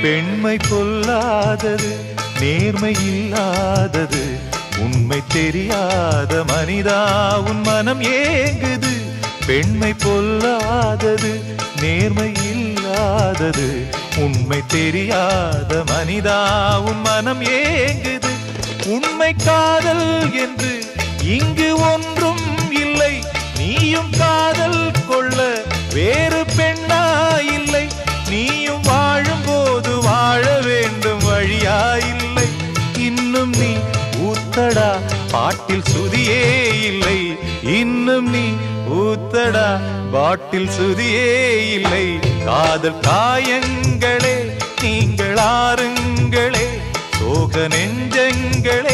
பெண்மை பொல்லாதது, நேர்மை இல்லாதது, உண்மை தெரியாத மனிதா உன் மனம் ஏங்குது. பெண்மை பொல்லாதது, நேர்மை இல்லாதது, உண்மை தெரியாத மனிதா உன் மனம் ஏங்குது. உண்மை காதல் என்று இங்கு ஒன்றும் இல்லை, நீயும் காதல் கொள்ள வேறு பெண்ணா இல்லை. நீயும் வாழும்போது வாழ வேண்டும் வழியா இல்லை. இன்னும் நீ ஊத்தடா பாட்டில் சுதியே இல்லை, இன்னும் நீ ஊத்தடா பாட்டில் சுதியே இல்லை. காதல் காயங்களே நீங்கள் ஆறுங்களே, சோக நெஞ்சங்களே